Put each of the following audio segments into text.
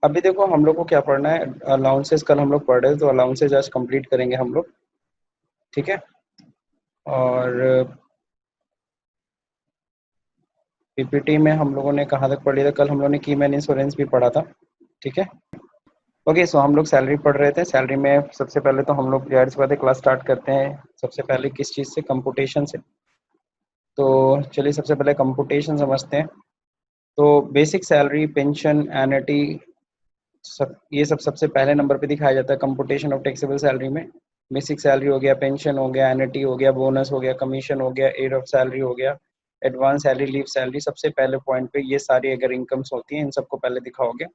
अभी देखो हम लोग को क्या पढ़ना है, अलाउंसेस कल हम लोग पढ़ रहे थे, तो अलाउंसेस आज कंप्लीट करेंगे हम लोग, ठीक है। और पीपीटी में हम लोगों ने कहाँ तक पढ़ लिया था, कल हम लोगों ने की मैन इंश्योरेंस भी पढ़ा था, ठीक है। ओके, सो हम लोग सैलरी पढ़ रहे थे। सैलरी में सबसे पहले तो हम लोग जाहिर सी बात है क्लास स्टार्ट करते हैं सबसे पहले किस चीज़ से, कंपुटेशन से। तो चलिए सबसे पहले कंपुटेशन समझते हैं। तो बेसिक सैलरी, पेंशन, एनटी, सब ये सब सबसे पहले नंबर पे दिखाया जाता है कंपुटेशन ऑफ टैक्सेबल सैलरी में। बेसिक सैलरी हो गया, पेंशन हो गया, एनटी हो गया, बोनस हो गया, कमीशन हो गया, एड ऑफ सैलरी हो गया, एडवांस सैलरी, लीव सैलरी। सबसे पहले पॉइंट पे ये सारी अगर इनकम्स होती हैं इन सबको पहले दिखाओगे,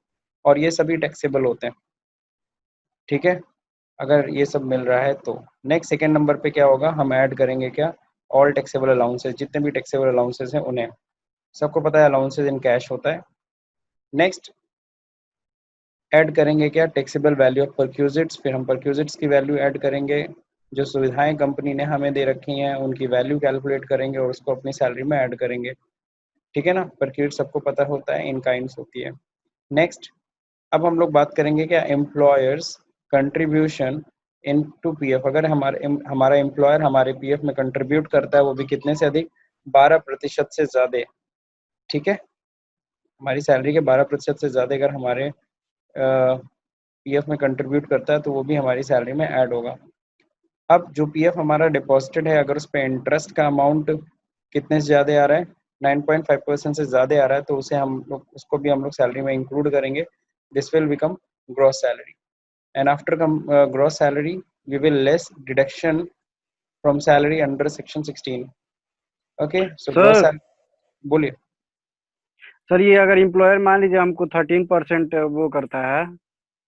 और ये सभी टैक्सेबल होते हैं, ठीक है, अगर ये सब मिल रहा है तो। नेक्स्ट सेकेंड नंबर पे क्या होगा, हम ऐड करेंगे क्या, ऑल टैक्सेबल अलाउंसेस, जितने भी टैक्सेबल अलाउंसेस हैं उन्हें। सबको पता है अलाउंसेस इन कैश होता है। नेक्स्ट ऐड करेंगे क्या, टैक्सेबल वैल्यू ऑफ परक्यूजिट्स। फिर हम परक्यूजिट्स की वैल्यू ऐड करेंगे, जो सुविधाएं कंपनी ने हमें दे रखी हैं उनकी वैल्यू कैलकुलेट करेंगे और उसको अपनी सैलरी में ऐड करेंगे, ठीक है ना। परक्यूजिट सबको पता होता है, इन काइंड्स होती है। नेक्स्ट अब हम लोग बात करेंगे क्या, employers contribution into PF. अगर हमारा एम्प्लॉयर हमारे पीएफ में कंट्रीब्यूट करता है, वो भी कितने से अधिक, 12% से ज़्यादा, ठीक है। हमारी सैलरी के 12% से ज़्यादा अगर हमारे पीएफ में कंट्रीब्यूट करता है तो वो भी हमारी सैलरी में ऐड होगा। अब जो पीएफ हमारा डिपॉजिटेड है, अगर उस पर इंटरेस्ट का अमाउंट कितने से ज़्यादा आ रहा है, 9.5% से ज़्यादा आ रहा है, तो उसे हम लोग उसको भी हम लोग सैलरी में इंक्लूड करेंगे। This will become gross salary, and after gross salary we will less deduction from salary under section 16। Okay, so gross sir. Salary, बोलिए। सर ये अगर इम्प्लॉयर मान लीजिए हमको 13% वो करता है।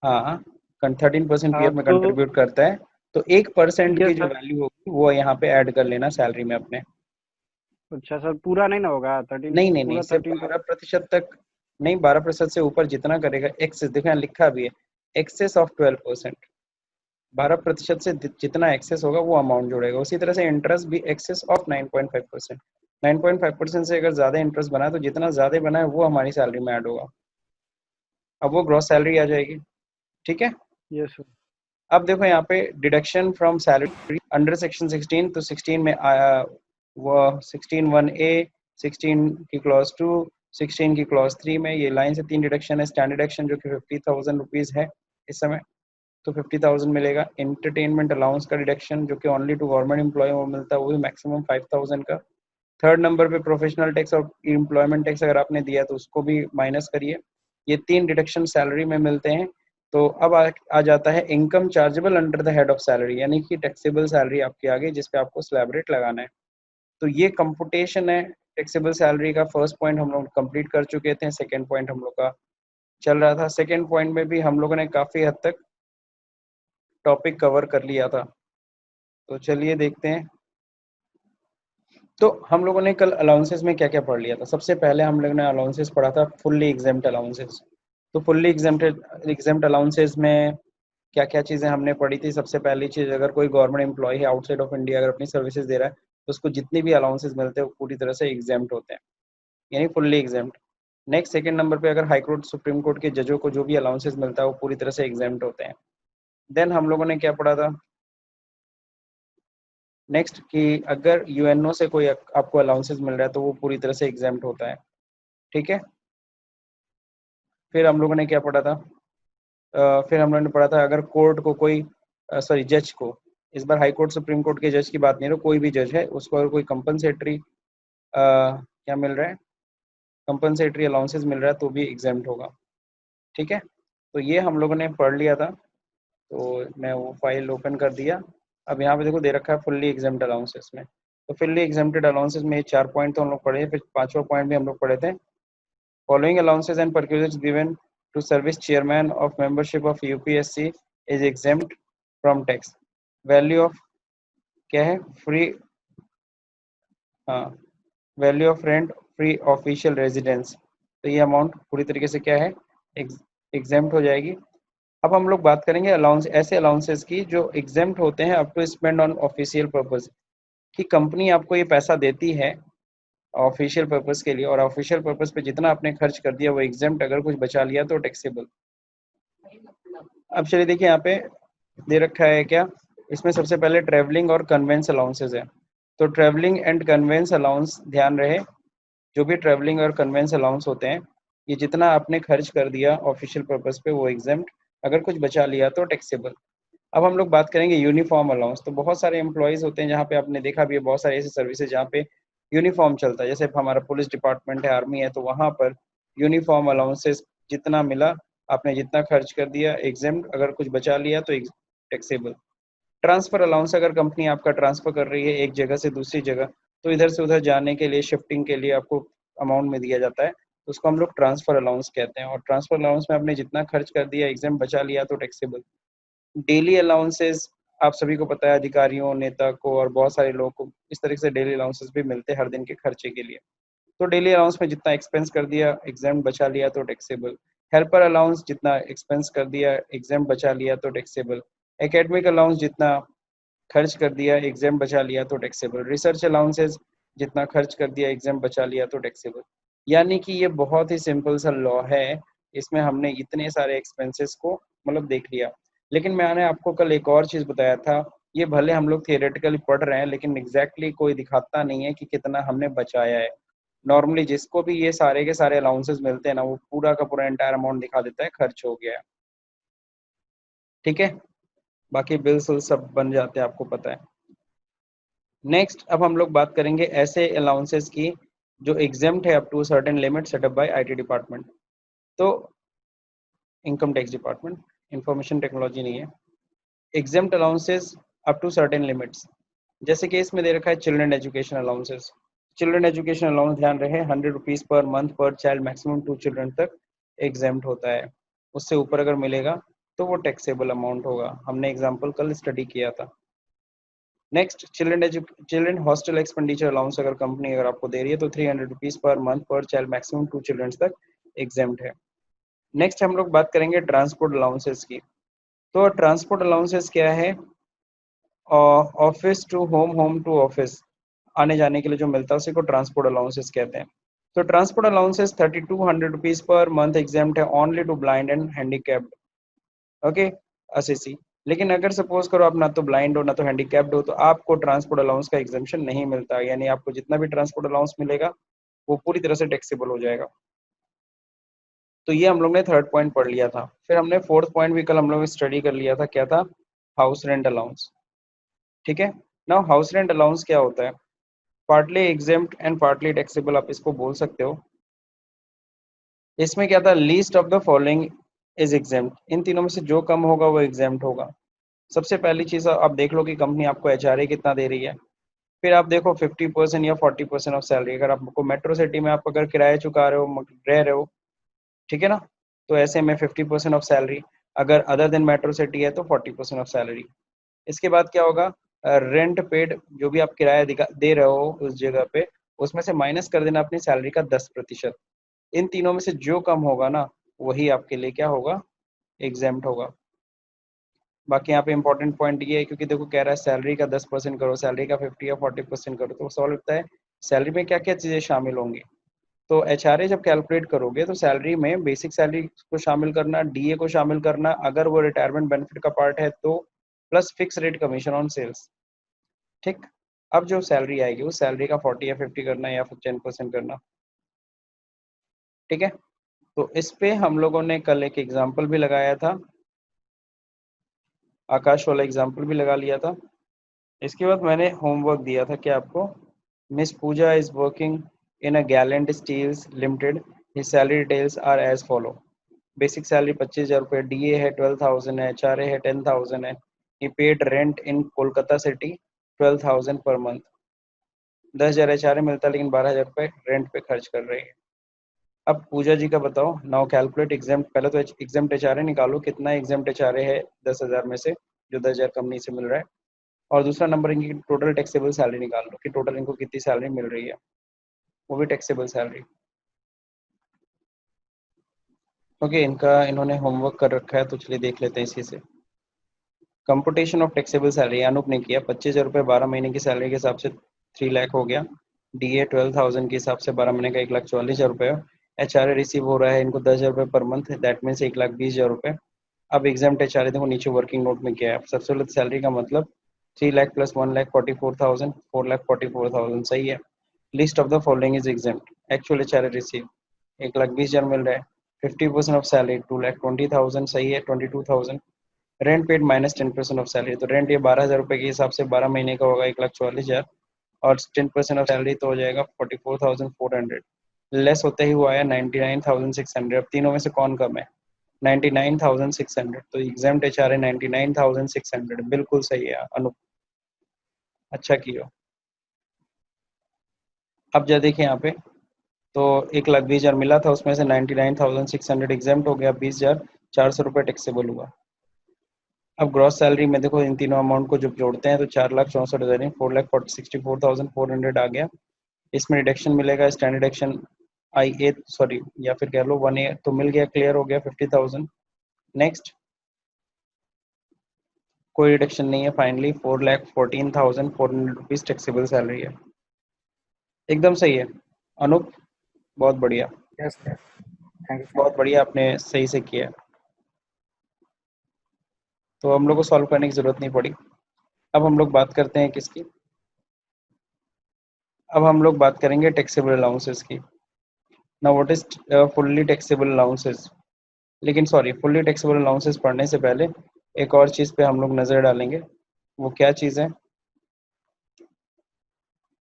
हाँ, 13% हाँ पीएफ में तो कंट्रीब्यूट करता है, तो 1% ठीक है की जो सर। वैल्यू होगी वो यहाँ पे ऐड कर लेना सैलरी में अपने। अच्छा सर, पूरा नहीं ना होगा 13, नहीं नहीं नहीं, पूरा सिर्फ 13 पर। 12% तक नहीं, 12% से ऊपर जितना करेगा, एक्सेस देखा लिखा भी है, एक्सेस ऑफ 12%। 12% से जितना एक्सेस होगा वो अमाउंट जोड़ेगा। उसी तरह से इंटरेस्ट भी एक्सेस ऑफ 9.5%। 9.5% से अगर ज़्यादा इंटरेस्ट बना है तो जितना ज़्यादा बना है वो हमारी सैलरी में ऐड होगा, अब वो ग्रॉस सैलरी आ जाएगी, ठीक है। ये सर। अब देखो यहाँ पे deduction from salary under section 16, तो 16 में आया वो 16(1)(a), 16 की क्लॉज 2, 16 की क्लॉज 3 में ये लाइन से 3 डिडक्शन है। स्टैंडर्ड डिडक्शन जो कि 50,000 रुपीज़ है इस समय, तो 50,000 मिलेगा। एंटरटेनमेंट अलाउंस का डिडक्शन जो कि ओनली टू गवर्नमेंट एम्प्लॉय में मिलता है, वो भी मैक्सिमम 5,000 का। थर्ड नंबर पे प्रोफेशनल टैक्स और एम्प्लॉयमेंट टैक्स अगर आपने दिया तो उसको भी माइनस करिए। ये 3 डिडक्शन सैलरी में मिलते हैं। तो अब आ जाता है income chargeable under the head of salary, यानी कि टैक्सेबल सैलरी आपकी आ गई जिस पे आपको स्लैब रेट लगाना है। तो ये कंपुटेशन है टैक्सेबल सैलरी का। फर्स्ट पॉइंट हम लोग कंप्लीट कर चुके थे, सेकेंड पॉइंट हम लोग का चल रहा था। सेकेंड पॉइंट में भी हम लोगों ने काफ़ी हद तक टॉपिक कवर कर लिया था, तो चलिए देखते हैं। तो हम लोगों ने कल अलाउंसेस में क्या क्या पढ़ लिया था। सबसे पहले हम लोगों ने अलाउंसेस पढ़ा था फुल्ली एग्जेम्प्ट अलाउंसेस। तो फुल्ली एग्जेम्प्ट अलाउंसेस में क्या क्या चीज़ें हमने पढ़ी थी। सबसे पहली चीज़, अगर कोई गवर्नमेंट एम्प्लॉय है आउटसाइड ऑफ इंडिया अगर अपनी सर्विसेज दे रहा है तो उसको जितनी भी अलाउंसेस मिलते हैं वो पूरी तरह से एग्जेम्प्ट होते हैं, यानी fully exempt. Next second number पे अगर हाई कोर्ट सुप्रीम कोर्ट के जजों को जो भी अलाउंसेस मिलता है वो पूरी तरह से एग्जेम्प्ट होते हैं। देन हम लोगों ने क्या पढ़ा था नेक्स्ट, कि अगर यूएनओ से कोई आपको अलाउंसेस मिल रहा है तो वो पूरी तरह से एग्जेम्प्ट होता है, ठीक है। फिर हम लोगों ने क्या पढ़ा था, फिर हम लोगों ने पढ़ा था अगर कोर्ट को कोई सॉरी जज को, इस बार हाई कोर्ट सुप्रीम कोर्ट के जज की बात नहीं है, कोई भी जज है उसको अगर कोई कंपनसेटरी क्या मिल रहा है, कंपनसेटरी अलाउंसेस मिल रहा है तो भी एग्जेम्प्ट होगा, ठीक है। तो ये हम लोगों ने पढ़ लिया था। तो मैं वो फाइल ओपन कर दिया। अब यहाँ पे देखो दे रखा है फुल्ली एग्जेम्प्ट अलाउंसेस में। तो फुल्ली एग्जेम्प्टेड अलाउंसेस में ये 4 पॉइंट तो हम लोग पढ़े, फिर पांचवा पॉइंट भी हम लोग पढ़े थे। Following allowances and perquisites given to service chairman of membership of UPSC is exempt from tax. Value of क्या है, फ्री, हाँ, value of rent free official residence, तो ये अमाउंट पूरी तरीके से क्या है, एग्जेम्प्ट हो जाएगी। अब हम लोग बात करेंगे अलाउंस, ऐसे अलाउंसेस की जो एग्जेम्प्ट होते हैं up to spend on official purpose, कि कंपनी आपको ये पैसा देती है ऑफिशियल पर्पस के लिए, और ऑफिशियल पर्पस पे जितना आपने खर्च कर दिया वो एग्जेम्प्ट, अगर कुछ बचा लिया तो टैक्सेबल। अब चलिए देखिए यहाँ पे दे रखा है क्या, इसमें सबसे पहले ट्रेवलिंग और कन्वेंस अलाउंसेज है। तो ट्रेवलिंग एंड कन्वेंस अलाउंस ध्यान रहे, जो भी ट्रेवलिंग और कन्वेंस अलाउंस होते हैं, ये जितना आपने खर्च कर दिया ऑफिशियल पर्पस पे वो एग्जेम्प्ट, अगर कुछ बचा लिया तो टैक्सेबल। अब हम लोग बात करेंगे यूनिफॉर्म अलाउंस। तो बहुत सारे एम्प्लॉयज़ होते हैं जहाँ पे आपने देखा भी है, बहुत सारी ऐसी सर्विसेज जहाँ पे यूनिफॉर्म चलता है, जैसे हमारा पुलिस डिपार्टमेंट है, आर्मी है, तो वहाँ पर यूनिफॉर्म अलाउंसेस जितना मिला, आपने जितना खर्च कर दिया एग्जेम्प्ट, अगर कुछ बचा लिया तो टैक्सेबल। ट्रांसफर अलाउंस, अगर कंपनी आपका ट्रांसफर कर रही है एक जगह से दूसरी जगह, तो इधर से उधर जाने के लिए, शिफ्टिंग के लिए आपको अमाउंट में दिया जाता है, तो उसको हम लोग ट्रांसफर अलाउंस कहते हैं। और ट्रांसफर अलाउंस में आपने जितना खर्च कर दिया एग्जाम बचा लिया तो टैक्सेबल। डेली अलाउंसेस, आप सभी को पता है, अधिकारियों, नेता को और बहुत सारे लोगों को इस तरीके से डेली अलाउंसेस भी मिलते हैं हर दिन के खर्चे के लिए। तो डेली अलाउंस में जितना एक्सपेंस कर दिया एग्जाम बचा लिया तो टैक्सेबल। हेल्पर अलाउंस, जितना एक्सपेंस कर दिया एग्जाम बचा लिया तो टैक्सेबल। एकेडमिक अलाउंस, जितना खर्च कर दिया एग्जाम बचा लिया तो टैक्सेबल। रिसर्च अलाउंसेस, जितना खर्च कर दिया एग्जाम बचा लिया तो टैक्सेबल। यानी कि ये बहुत ही सिंपल सा लॉ है, इसमें हमने इतने सारे एक्सपेंसेस को मतलब देख लिया। लेकिन मैंने आपको कल एक और चीज़ बताया था, ये भले हम लोग थियोरेटिकली पढ़ रहे हैं लेकिन एग्जैक्टली कोई दिखाता नहीं है कि कितना हमने बचाया है। नॉर्मली जिसको भी ये सारे के सारे अलाउंसेस मिलते हैं ना, वो पूरा का पूरा एंटायर अमाउंट दिखा देता है खर्च हो गया है। ठीक है, बाकी बिल्स सब बन जाते हैं, आपको पता है। नेक्स्ट, अब हम लोग बात करेंगे ऐसे अलाउंसेस की जो एग्जेम्प्ट है up to certain limit set up by IT department. तो income tax department, information technology नहीं है। Exempt allowances up to certain limits, जैसे कि इसमें दे रखा है children education allowances. Children education allowance ध्यान रहे 100 rupees per month per child, maximum 2 children तक एग्जेम्प्ट होता है। उससे ऊपर अगर मिलेगा तो वो टैक्सेबल अमाउंट होगा। हमने एग्जाम्पल कल स्टडी किया था। Next, children hostel expenditure allowance, अगर कंपनी अगर आपको दे रही है तो 300 rupees per month per child, maximum 2 children तक एग्जेम्प्ट है। नेक्स्ट हम लोग बात करेंगे ट्रांसपोर्ट अलाउंसेस की। तो ट्रांसपोर्ट अलाउंसेस क्या है, office to home, home to office, आने जाने के लिए जो मिलता है उसी को ट्रांसपोर्ट अलाउंसेस कहते हैं। तो transport allowances 3200 rupees per month exempt है only to blind and handicapped. Okay, assessee. लेकिन अगर सपोज करो आप ना तो ब्लाइंड हो ना तो हैंडीकैप्ड हो, तो आपको ट्रांसपोर्ट अलाउंस का एग्जाम्पशन नहीं मिलता, यानी आपको जितना भी ट्रांसपोर्ट अलाउंस मिलेगा वो पूरी तरह से टैक्सेबल हो जाएगा। तो ये हम लोग ने थर्ड पॉइंट पढ़ लिया था। फिर हमने फोर्थ पॉइंट भी कल हम लोग स्टडी कर लिया था, क्या था, हाउस रेंट अलाउंस। ठीक है, नाउ हाउस रेंट अलाउंस क्या होता है, partly exempt and partly taxable आप इसको बोल सकते हो। इसमें क्या था, least of the following is exempt, इन तीनों में से जो कम होगा वो एग्जेम्प्ट होगा। सबसे पहली चीज आप देख लो कि कंपनी आपको एचआरए कितना दे रही है। फिर आप देखो 50% या 40% ऑफ सैलरी, अगर आपको मेट्रो सिटी में आप अगर किराया चुका रहे हो, रह रहे हो, ठीक है ना, तो ऐसे में 50% ऑफ सैलरी। अगर अदर देन मेट्रो सिटी है तो 40% ऑफ सैलरी। इसके बाद क्या होगा, रेंट पेड, जो भी आप किराया दे रहे हो उस जगह पे, उसमें से माइनस कर देना अपनी सैलरी का 10%। इन तीनों में से जो कम होगा ना, वही आपके लिए क्या होगा, एग्जेम्प्ट होगा। बाकी यहाँ पे इंपॉर्टेंट पॉइंट ये है, क्योंकि देखो कह रहा है सैलरी का 10% करो, सैलरी का 50 या 40% करो, तो सवाल उठता है सैलरी में क्या क्या चीज़ें शामिल होंगी। तो एचआरए जब कैलकुलेट करोगे तो सैलरी में बेसिक सैलरी को शामिल करना, डीए को शामिल करना, अगर वो रिटायरमेंट बेनिफिट का पार्ट है तो, plus fix rate commission on sales. ठीक, अब जो सैलरी आएगी उस सैलरी का 40 या 50 करना या फिर 10% करना। ठीक है, तो इस पे हम लोगों ने कल एक एग्जाम्पल भी लगाया था, आकाश वाला एग्जाम्पल भी लगा लिया था। इसके बाद मैंने होमवर्क दिया था कि आपको, Miss Pooja is working in a Gallant Steels Limited, his salary details are as follow. Basic salary 25,000 रुपये, डीए है 12,000 है, एचआरए है 10,000 है। ही पेड रेंट इन Kolkata city 12,000 per month. 10,000 HRA मिलता है लेकिन 12,000 रुपये रेंट पे खर्च कर रही है। अब पूजा जी का बताओ, नाउ कैलकुलेट एग्जाम्प्ट, पहले तो एग्जाम्प्ट एचआरए निकालो, कितना एग्जाम्प्ट एचआरए है 10,000 में से, जो 10,000 कंपनी से मिल रहा है। और दूसरा नंबर इनकी टोटल टैक्सेबल सैलरी निकाल लो कि टोटल इनको कितनी सैलरी मिल रही है, वो भी टैक्सेबल सैलरी। ओके, इनका इन्होंने होमवर्क कर रखा है तो चलिए देख लेते हैं इसी से। Computation of taxable salary Anoop ने किया, 25,000 रुपये 12 महीने की सैलरी के हिसाब से 3 लाख हो गया। डीए 12,000 के हिसाब से 12 महीने का 1,44,000 रुपये। एचआरए रिसीव हो रहा है इनको 10,000 रुपये पर मंथ, दैट मीन्स 1,20,000 रुपये। अब एग्जाम एच आर ए देखो नीचे वर्किंग नोट में क्या है। सबसे पहले सैलरी का मतलब 3 लाख प्लस 1,44,000, 4,44,000 सही है। List of the following is exempt, actual H R A receive 1,20,000 मिल रहा है। 50% ऑफ सैलरी 2,20,000 सही है, 22,000। Rent paid minus 10% of salary, तो रेंट ये 12,000 रुपये के हिसाब से 12 महीने का होगा 1,44,000, और 10% ऑफ सैलरी तो हो जाएगा 44,400। लेस होते ही वो आया 99,600। अब तीनों में से कौन कम है? 99,600, तो एग्जाम एच आर ए 99,600 बिल्कुल सही है अनु, अच्छा किया। अब जब देखिए यहाँ पे, तो 1,20,000 मिला था, उसमें से 99,600 एग्जाम हो गया, 20,400 रुपये टैक्सेबल हुआ। अब ग्रॉस सैलरी में देखो इन तीनों अमाउंट को जब जोड़ते हैं तो 4,64,000, 4,64,400 आ गया। इसमें डिडक्शन मिलेगा, स्टैंडर्ड डिडक्शन आई ए सॉरी या फिर कह लो 1 ए, तो मिल गया, क्लियर हो गया 50,000। नेक्स्ट कोई डिडक्शन नहीं है, फाइनली 4,14,400 रुपीज टैक्सेबल सैलरी है। एकदम सही है अनूप, बहुत बढ़िया, yes sir, thank you sir. बहुत बढ़िया, आपने सही से किया। तो हम लोग को सॉल्व करने की जरूरत नहीं पड़ी। अब हम लोग बात करते हैं किसकी, अब हम लोग बात करेंगे टैक्सेबल अलाउंसेस की। Now what is fully taxable allowances, लेकिन सॉरी, फुल्ली टैक्सेबल अलाउंसेस पढ़ने से पहले एक और चीज़ पे हम लोग नज़र डालेंगे। वो क्या चीज़ है?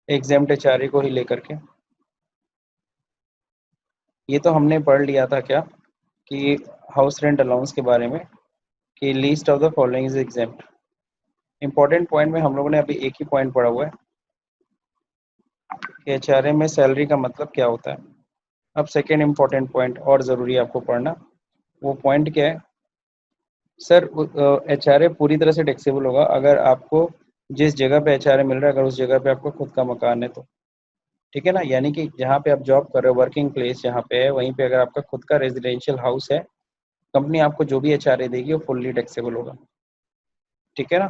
एग्जाम्प्ट एचआरए को ही लेकर के। ये तो हमने पढ़ लिया था क्या कि हाउस रेंट अलाउंस के बारे में, कि least of the following is exempt. Important point में हम लोगों ने अभी एक ही पॉइंट पढ़ा हुआ है कि एचआरए में सैलरी का मतलब क्या होता है। अब सेकेंड इंपॉर्टेंट पॉइंट और ज़रूरी है आपको पढ़ना, वो पॉइंट क्या है? सर एच आर ए पूरी तरह से टैक्सेबल होगा अगर आपको जिस जगह पे एच आर ए मिल रहा है, अगर उस जगह पे आपका खुद का मकान है तो, ठीक है ना। यानी कि जहाँ पे आप जॉब कर रहे हो, वर्किंग प्लेस जहाँ पे है, वहीं पे अगर आपका खुद का रेजिडेंशियल हाउस है, कंपनी आपको जो भी एच आर ए देगी वो फुल्ली टैक्सेबल होगा, ठीक है ना।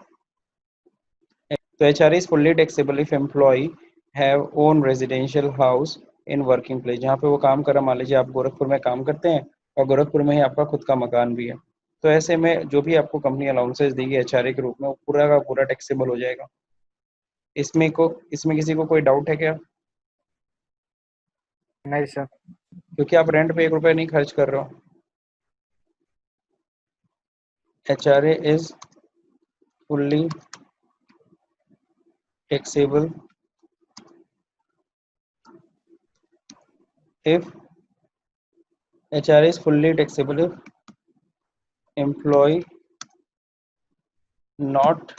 तो H R A is fully taxable if employ have own residential house in working place. जहाँ पे वो काम कर रहा, मान लीजिए आप गोरखपुर में काम करते हैं और गोरखपुर में ही आपका खुद का मकान भी है, तो ऐसे में जो भी आपको कंपनी अलाउंसेस देगी एचआरए के रूप में, वो पूरा का पूरा टैक्सेबल हो जाएगा। इसमें किसी को कोई डाउट है क्या? नहीं सर। क्योंकि आप रेंट पे 1 रुपया नहीं खर्च कर रहे हो। HRA is fully taxable if HRA is fully taxable if employee not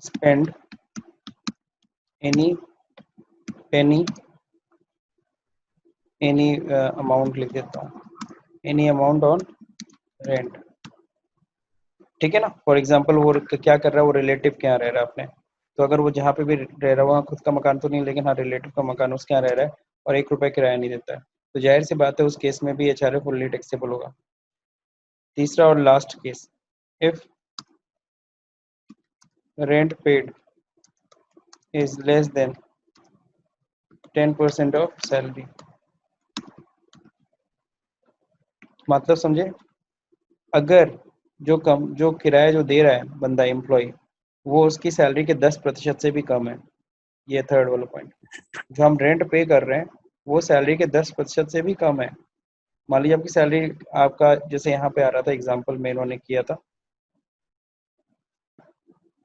spend any penny any amount, लिख देता हूँ, any amount on rent, ठीक है ना। फॉर एग्जांपल वो क्या कर रहा है, वो रिलेटिव के यहाँ रह रहा है अपने, तो अगर वो जहाँ पे भी रह रहा है वहाँ खुद का मकान तो नहीं, लेकिन हाँ रिलेटिव का मकान उसके यहाँ रह रहा है और 1 रुपया किराया नहीं देता है, तो जाहिर सी बात है उस केस में भी एचआरए फुल्ली टैक्सेबल होगा। तीसरा और last case, if rent paid is less than 10% of salary. मतलब समझे, अगर जो किराया जो दे रहा है बंदा एम्प्लॉय, वो उसकी सैलरी के 10% से भी कम है, ये थर्ड वाला पॉइंट, जो हम रेंट पे कर रहे हैं वो सैलरी के 10% से भी कम है। मान लीजिए आपकी सैलरी, आपका जैसे यहाँ पे आ रहा था एग्जाम्पल में इन्होंने किया था,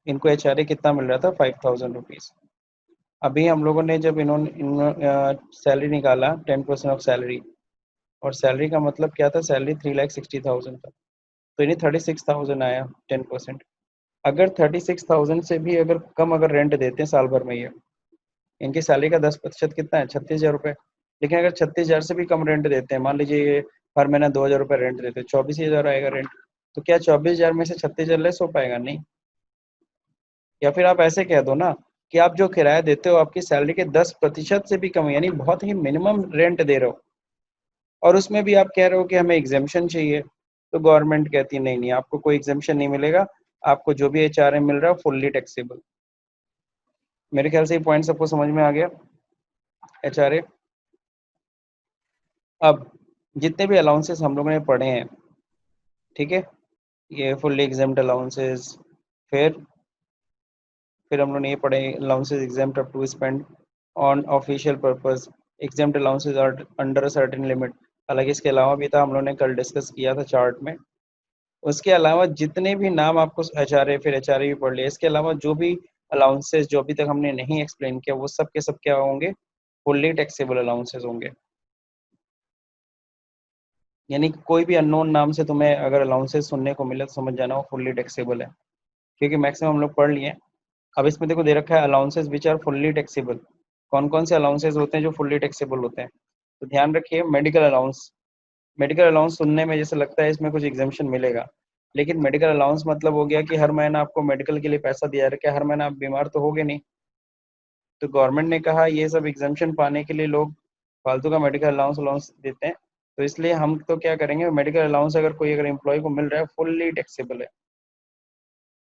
इनको एचआरए कितना मिल रहा था, 5,000 रुपीज़। अभी हम लोगों ने जब इन्होंने सैलरी निकाला 10% ऑफ सैलरी, और सैलरी का मतलब क्या था, सैलरी 3,60,000 था, तो इन्हें 36,000 आया 10%। अगर 36,000 से भी अगर कम अगर रेंट देते हैं साल भर में, ये इनकी सैलरी का 10% कितना है, 36,000 रुपये। लेकिन अगर 36,000 से भी कम रेंट देते हैं, मान लीजिए ये हर महीना 2,000 रुपये रेंट देते हैं, 24,000 आएगा रेंट, तो क्या 24,000 में से 36,000 लेस हो पाएगा? नहीं। या फिर आप ऐसे कह दो ना कि आप जो किराया देते हो आपकी सैलरी के 10% से भी कम है, यानी बहुत ही मिनिमम रेंट दे रहे हो, और उसमें भी आप कह रहे हो कि हमें एग्जेम्पशन चाहिए, तो गवर्नमेंट कहती है नहीं नहीं, आपको कोई एग्जेम्पशन नहीं मिलेगा, आपको जो भी एचआरए मिल रहा है फुल्ली टैक्सेबल। मेरे ख्याल से ये पॉइंट सबको समझ में आ गया। एचआरए, अब जितने भी अलाउंसेस हम लोगों ने पढ़े हैं, ठीक है, ये फुल्ली एग्जाम्ड अलाउंसेस। फिर हम लोगों ने ये पढ़े allowances exempted up to spend on official purpose, exempted allowances are under a certain limit. हालांकि इसके अलावा भी था, हम लोगों ने कल डिस्कस किया था चार्ट में। उसके अलावा जितने भी नाम आपको एचआरए, फिर एचआरए भी पढ़ लिया, इसके अलावा जो भी अलाउंसेस जो अभी तक हमने नहीं एक्सप्लेन किया, वो सब के सब क्या होंगे, फुल्ली टैक्सेबल अलाउंसेस होंगे। यानी कि कोई भी अननोन नाम से तुम्हें अगर अलाउंसेस सुनने को मिले तो समझ जाना वो फुल्ली टैक्सेबल है, क्योंकि मैक्सिमम हम लोग पढ़ लिए हैं। अब इसमें देखो दे रखा है allowances which are fully taxable. कौन कौन से अलाउंसेस होते हैं जो फुल्ली टैक्सेबल होते हैं? तो ध्यान रखिए, मेडिकल अलाउंस। मेडिकल अलाउंस सुनने में जैसे लगता है इसमें कुछ एग्जामेशन मिलेगा, लेकिन मेडिकल अलाउंस मतलब हो गया कि हर महीना आपको मेडिकल के लिए पैसा दिया रखा है, हर महीना आप बीमार तो होगे नहीं। तो गवर्नमेंट ने कहा ये सब एग्जामेशन पाने के लिए लोग फालतू का मेडिकल अलाउंस अलाउंस देते हैं, तो इसलिए हम तो क्या करेंगे, मेडिकल अलाउंस अगर कोई अगर एम्प्लॉय को मिल रहा है फुल्ली टैक्सेबल है।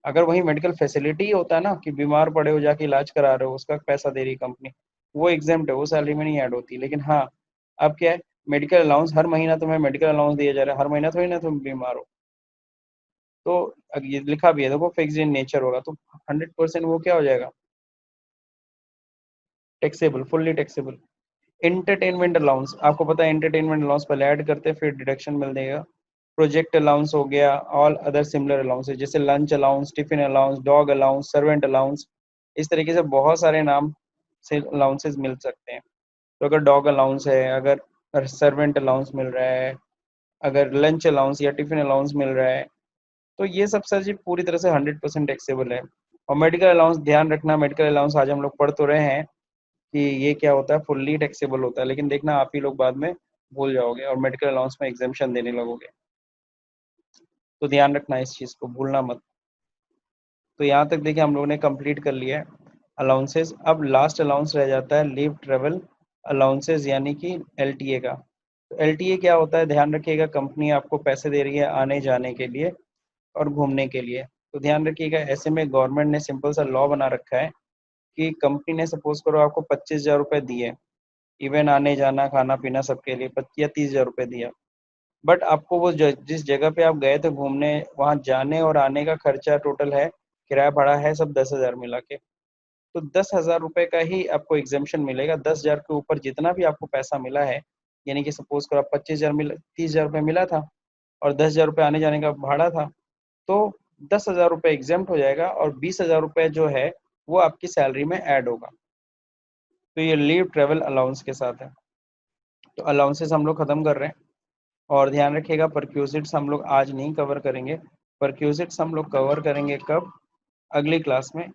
अगर वही मेडिकल फैसिलिटी होता है ना कि बीमार पड़े हो जाके इलाज करा रहे हो, उसका पैसा दे रही कंपनी, वो एग्जाम्प्ट है, वो सैलरी में नहीं ऐड होती। लेकिन हाँ, अब क्या है, मेडिकल अलाउंस हर महीना तुम्हें मेडिकल अलाउंस दिया जा रहा है, हर महीना थोड़ी ना तुम बीमार हो। तो ये लिखा भी है देखो, फिक्स इन नेचर होगा, तो 100% वो क्या हो जाएगा, taxable, fully taxable. Entertainment allowance, आपको पता है एंटरटेनमेंट अलाउंस पहले ऐड करते हैं फिर डिडक्शन मिल जाएगा। प्रोजेक्ट अलाउंस हो गया, ऑल अदर सिमिलर अलाउंसेस जैसे lunch allowance, tiffin allowance, dog allowance, servant allowance, इस तरीके से बहुत सारे नाम से अलाउंसेस मिल सकते हैं। तो अगर डॉग अलाउंस है, अगर सर्वेंट अलाउंस मिल रहा है, अगर लंच अलाउंस या टिफिन अलाउंस मिल रहा है, तो ये सब सर जी पूरी तरह से 100% टैक्सेबल है। और मेडिकल अलाउंस ध्यान रखना, मेडिकल अलाउंस आज हम लोग पढ़ तो रहे हैं कि ये क्या होता है, फुल्ली टैक्सेबल होता है, लेकिन देखना आप ही लोग बाद में भूल जाओगे और मेडिकल अलाउंस में एग्जाम्पशन देने लगोगे, तो ध्यान रखना इस चीज़ को, भूलना मत। तो यहाँ तक देखिए हम लोगों ने कंप्लीट कर लिया है अलाउंसेस। अब लास्ट अलाउंस रह जाता है लीव ट्रेवल अलाउंसेस, यानी कि एलटीए का। तो एलटीए क्या होता है, ध्यान रखिएगा, कंपनी आपको पैसे दे रही है आने जाने के लिए और घूमने के लिए। तो ध्यान रखिएगा, ऐसे में गवर्नमेंट ने सिंपल सा लॉ बना रखा है कि कंपनी ने सपोज करो आपको 25,000 रुपये दिए, इवन आने जाना खाना पीना सबके लिए, 25 या 30,000 रुपये दिया, बट आपको वो जिस जगह पे आप गए थे घूमने, वहाँ जाने और आने का खर्चा टोटल है, किराया भाड़ा है सब 10,000 मिला के, तो 10,000 रुपये का ही आपको एग्जाम्पशन मिलेगा। 10,000 के ऊपर जितना भी आपको पैसा मिला है, यानी कि सपोज करो आप 25,000 मिला, 30,000 रुपये मिला था और 10,000 रुपये आने जाने का भाड़ा था, तो 10,000 रुपये एग्जाम्प्ट हो जाएगा और 20,000 रुपये जो है वो आपकी सैलरी में ऐड होगा। तो ये लीव ट्रेवल अलाउंस के साथ है। तो अलाउंसेस हम लोग खत्म कर रहे हैं, और ध्यान रखिएगा परक्यूजिट्स हम लोग आज नहीं कवर करेंगे, परक्यूजिट्स हम लोग कवर करेंगे कब, अगली क्लास में।